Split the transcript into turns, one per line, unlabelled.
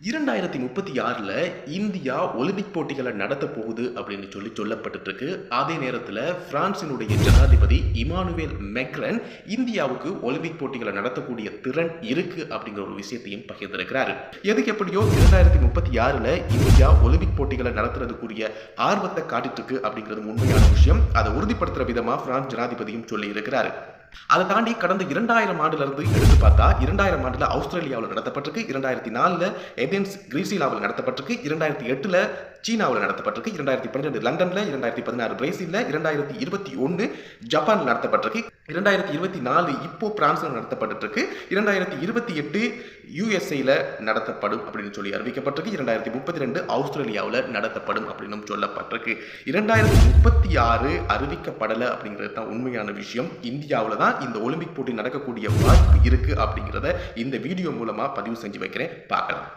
2036ல India Olympic போட்டிகளை நடத்த போகுது அப்படின்னு சொல்லப்பட்டு இருக்கு. அதே நேரத்தில் பிரான்சினுடைய ஜனாதிபதி இமானுவேல் மெக்ரன் இந்தியாவுக்கு ஒலிம்பிக் போட்டிகளை நடத்தக்கூடிய திறன் இருக்கு அப்படிங்கிற ஒரு விஷயத்தையும் பகிர்ந்திருக்கிறாரு. எதுக்கு எப்படியோ 2036ல இந்தியா ஒலிம்பிக் போட்டிகளை நடத்துறதுக்குரிய ஆர்வத்தை காட்டிட்டு இருக்கு அப்படிங்கிறது உண்மையான விஷயம். அதை உறுதிப்படுத்துற விதமா பிரான்ஸ் ஜனாதிபதியும் சொல்லி இருக்கிறாரு. அதை தாண்டி கடந்த 2000 ஆண்டுல இருந்து எடுத்து பார்த்தா 2000 ஆண்டுல ஆஸ்திரேலியாவில் நடத்தப்பட்டிருக்கு, 2004ல ஏதென்ஸ் கிரீசியாவில் நடத்தப்பட்டிருக்கு, 2008ல சீனாவில் நடத்தப்பட்டிருக்கு, 2012 லண்டன்ல, 2016 பிரேசில்ல, 2021 ஜப்பான்ல நடத்தப்பட்டிருக்கு, 2024 இப்போ பிரான்ஸ்ல நடத்தப்பட்டு இருக்கு, 2028 யுஎஸ்ஏல நடத்தப்படும் அப்படின்னு சொல்லி அறிவிக்கப்பட்டிருக்கு, 2032 ஆஸ்திரேலியாவில் நடத்தப்படும் அப்படின்னு சொல்லப்பட்டிருக்கு. 2036 அறிவிக்கப்படலை அப்படிங்கிறது தான் உண்மையான விஷயம். இந்தியாவில் தான் இந்த ஒலிம்பிக் போட்டி நடக்கக்கூடிய வாய்ப்பு இருக்கு அப்படிங்கிறத இந்த வீடியோ மூலமா பதிவு செஞ்சு வைக்கிறேன். பார்க்கலாம்.